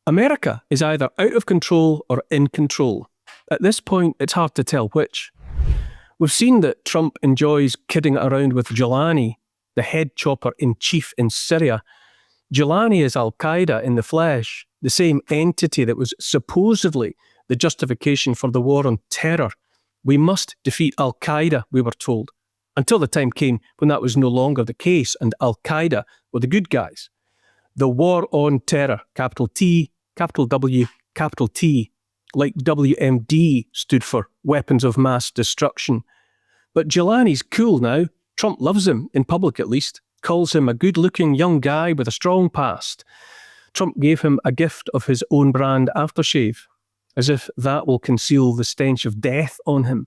America is either out of control or in control. At this point, it's hard to tell which. We've seen that Trump enjoys kidding around with Giuliani, the head chopper-in-chief in Syria. Giuliani is Al-Qaeda in the flesh, the same entity that was supposedly the justification for the war on terror. We must defeat Al-Qaeda, we were told, until the time came when that was no longer the case and Al-Qaeda were the good guys. The war on terror, capital T, capital W, capital T, like WMD stood for weapons of mass destruction. But Giuliani's cool now. Trump loves him, in public at least, calls him a good-looking young guy with a strong past. Trump gave him a gift of his own brand aftershave, as if that will conceal the stench of death on him.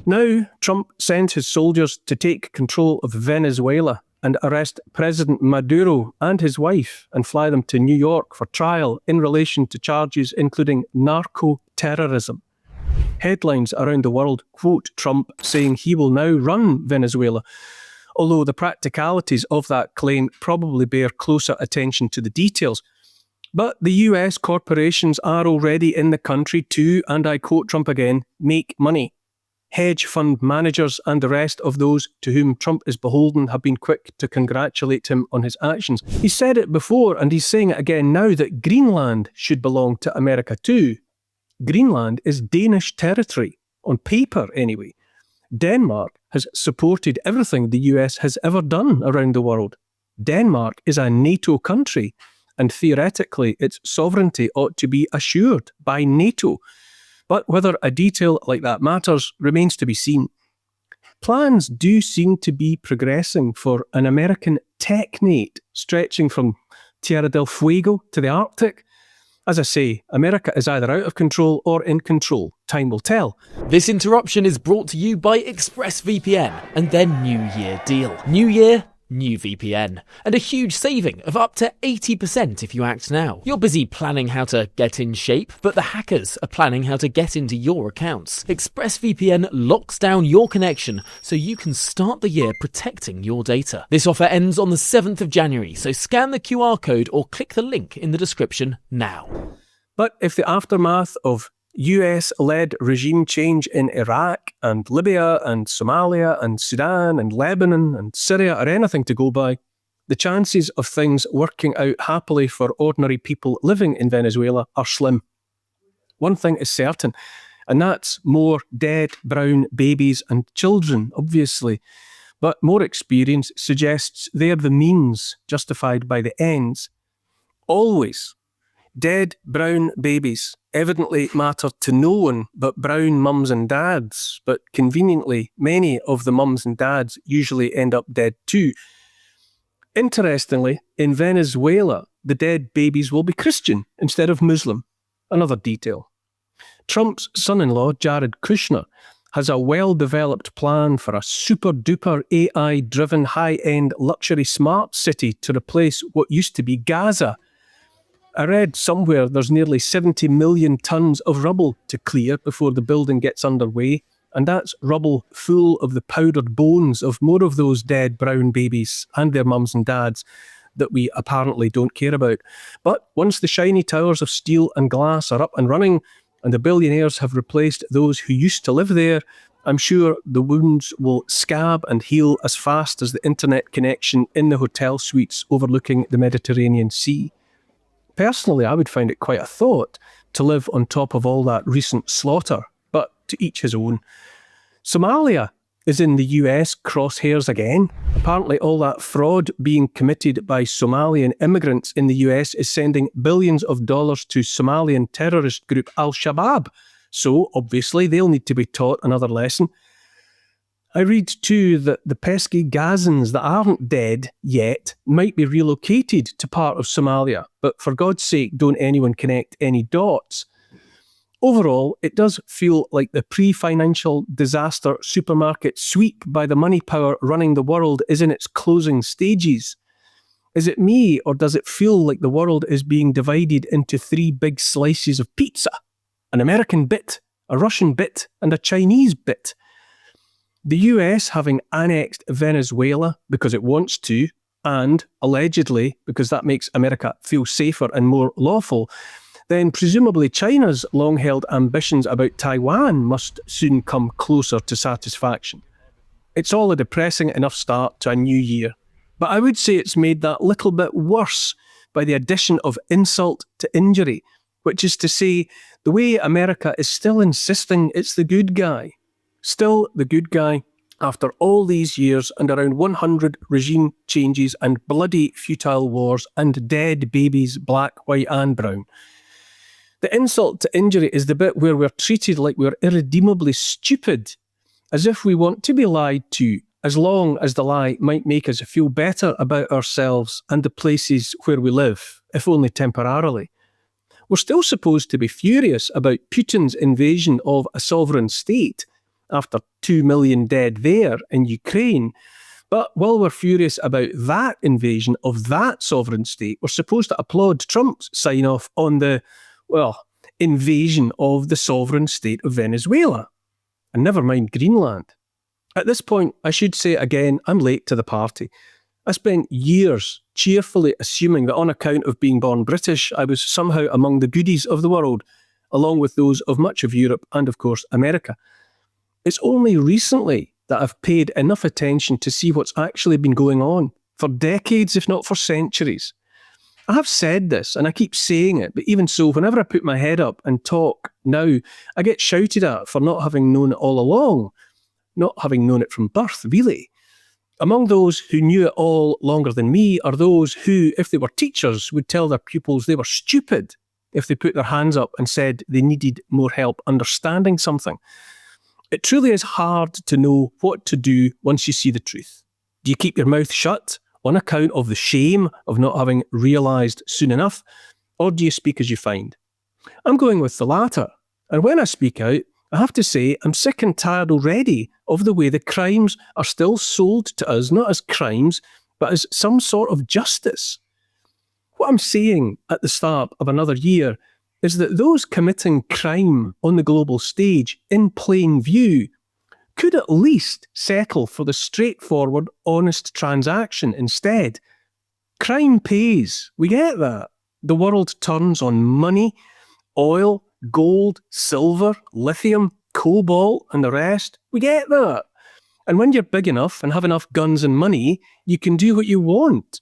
Now, Trump sends his soldiers to take control of Venezuela and arrest President Maduro and his wife and fly them to New York for trial in relation to charges including narco-terrorism. Headlines around the world quote Trump saying he will now run Venezuela, although the practicalities of that claim probably bear closer attention to the details. But the US corporations are already in the country to, and I quote Trump again, make money. Hedge fund managers and the rest of those to whom Trump is beholden have been quick to congratulate him on his actions. He said it before and he's saying it again now that Greenland should belong to America too. Greenland is Danish territory, on paper anyway. Denmark has supported everything the US has ever done around the world. Denmark is a NATO country, and theoretically its sovereignty ought to be assured by NATO. But whether a detail like that matters remains to be seen. Plans do seem to be progressing for an American technate stretching from Tierra del Fuego to the Arctic. As I say, America is either out of control or in control. Time will tell. This interruption is brought to you by ExpressVPN and their New Year deal. New Year, new VPN. And a huge saving of up to 80% if you act now. You're busy planning how to get in shape, but the hackers are planning how to get into your accounts. ExpressVPN locks down your connection so you can start the year protecting your data. This offer ends on the 7th of January, so scan the QR code or click the link in the description now. But if the aftermath of US-led regime change in Iraq and Libya and Somalia and Sudan and Lebanon and Syria are anything to go by, the chances of things working out happily for ordinary people living in Venezuela are slim. One thing is certain, and that's more dead brown babies and children, obviously. But more experience suggests they're the means justified by the ends. Always. Dead brown babies evidently matter to no one but brown mums and dads, but conveniently, many of the mums and dads usually end up dead too. Interestingly, in Venezuela, the dead babies will be Christian instead of Muslim. Another detail. Trump's son-in-law, Jared Kushner, has a well-developed plan for a super-duper AI-driven high-end luxury smart city to replace what used to be Gaza. I read somewhere there's nearly 70 million tonnes of rubble to clear before the building gets underway, and that's rubble full of the powdered bones of more of those dead brown babies and their mums and dads that we apparently don't care about. But once the shiny towers of steel and glass are up and running, and the billionaires have replaced those who used to live there, I'm sure the wounds will scab and heal as fast as the internet connection in the hotel suites overlooking the Mediterranean Sea. Personally, I would find it quite a thought to live on top of all that recent slaughter, but to each his own. Somalia is in the US crosshairs again. Apparently all that fraud being committed by Somalian immigrants in the US is sending billions of dollars to Somalian terrorist group Al-Shabaab. So, obviously, they'll need to be taught another lesson. I read too that the pesky Gazans that aren't dead yet might be relocated to part of Somalia, but for God's sake, don't anyone connect any dots. Overall, it does feel like the pre-financial disaster supermarket sweep by the money power running the world is in its closing stages. Is it me, or does it feel like the world is being divided into 3 big slices of pizza? An American bit, a Russian bit, and a Chinese bit. The US having annexed Venezuela because it wants to, and allegedly because that makes America feel safer and more lawful, then presumably China's long-held ambitions about Taiwan must soon come closer to satisfaction. It's all a depressing enough start to a new year, but I would say it's made that little bit worse by the addition of insult to injury, which is to say, the way America is still insisting it's the good guy. Still the good guy after all these years and around 100 regime changes and bloody futile wars and dead babies, black, white and brown. The insult to injury is the bit where we're treated like we're irredeemably stupid, as if we want to be lied to, as long as the lie might make us feel better about ourselves and the places where we live, if only temporarily. We're still supposed to be furious about Putin's invasion of a sovereign state, after 2 million dead there in Ukraine. But while we're furious about that invasion of that sovereign state, we're supposed to applaud Trump's sign-off on the, invasion of the sovereign state of Venezuela. And never mind Greenland. At this point, I should say again, I'm late to the party. I spent years cheerfully assuming that on account of being born British, I was somehow among the goodies of the world, along with those of much of Europe and, of course, America. It's only recently that I've paid enough attention to see what's actually been going on, for decades, if not for centuries. I have said this, and I keep saying it, but even so, whenever I put my head up and talk now, I get shouted at for not having known it all along, not having known it from birth, really. Among those who knew it all longer than me are those who, if they were teachers, would tell their pupils they were stupid if they put their hands up and said they needed more help understanding something. It truly is hard to know what to do once you see the truth. Do you keep your mouth shut on account of the shame of not having realised soon enough, or do you speak as you find? I'm going with the latter, and when I speak out, I have to say I'm sick and tired already of the way the crimes are still sold to us, not as crimes, but as some sort of justice. What I'm saying at the start of another year is that those committing crime on the global stage, in plain view, could at least settle for the straightforward, honest transaction instead. Crime pays, we get that. The world turns on money, oil, gold, silver, lithium, cobalt and the rest. We get that. And when you're big enough and have enough guns and money, you can do what you want.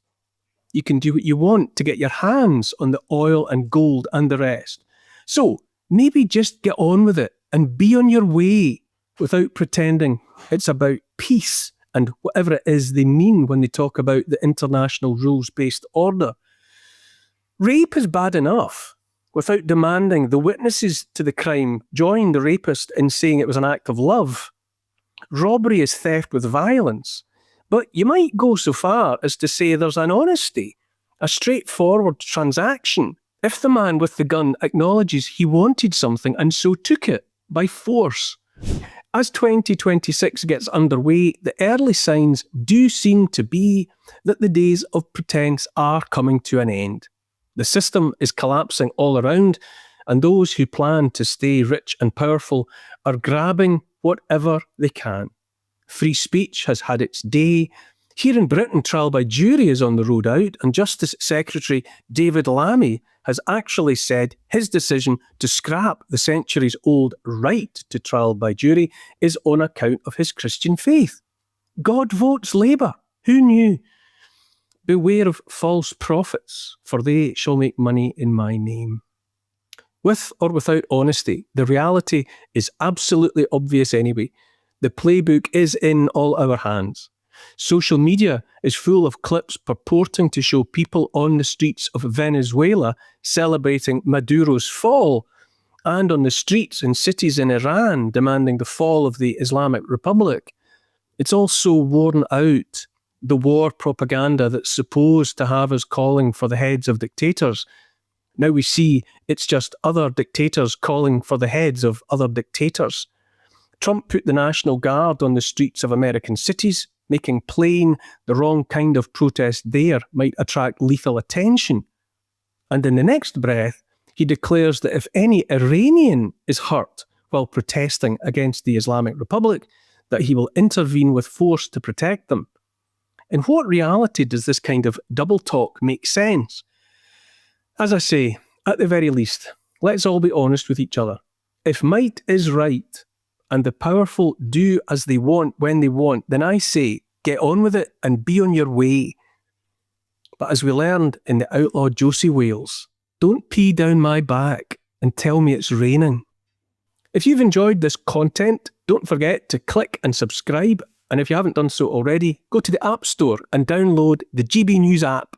You can do what you want to get your hands on the oil and gold and the rest. So maybe just get on with it and be on your way without pretending it's about peace and whatever it is they mean when they talk about the international rules-based order. Rape is bad enough without demanding the witnesses to the crime join the rapist in saying it was an act of love. Robbery is theft with violence. But you might go so far as to say there's an honesty, a straightforward transaction, if the man with the gun acknowledges he wanted something and so took it by force. As 2026 gets underway, the early signs do seem to be that the days of pretense are coming to an end. The system is collapsing all around, and those who plan to stay rich and powerful are grabbing whatever they can. Free speech has had its day. Here in Britain, trial by jury is on the road out, and Justice Secretary David Lammy has actually said his decision to scrap the centuries-old right to trial by jury is on account of his Christian faith. God votes Labour. Who knew? Beware of false prophets, for they shall make money in my name. With or without honesty, the reality is absolutely obvious anyway. The playbook is in all our hands. Social media is full of clips purporting to show people on the streets of Venezuela celebrating Maduro's fall, and on the streets in cities in Iran demanding the fall of the Islamic Republic. It's all so worn out, the war propaganda that's supposed to have us calling for the heads of dictators. Now we see it's just other dictators calling for the heads of other dictators. Trump put the National Guard on the streets of American cities, making plain the wrong kind of protest there might attract lethal attention. And in the next breath, he declares that if any Iranian is hurt while protesting against the Islamic Republic, that he will intervene with force to protect them. In what reality does this kind of double talk make sense? As I say, at the very least, let's all be honest with each other. If might is right, and the powerful do as they want when they want, then I say, get on with it and be on your way. But as we learned in the outlaw Josie Wales, don't pee down my back and tell me it's raining. If you've enjoyed this content, don't forget to click and subscribe. And if you haven't done so already, go to the App Store and download the GB News app.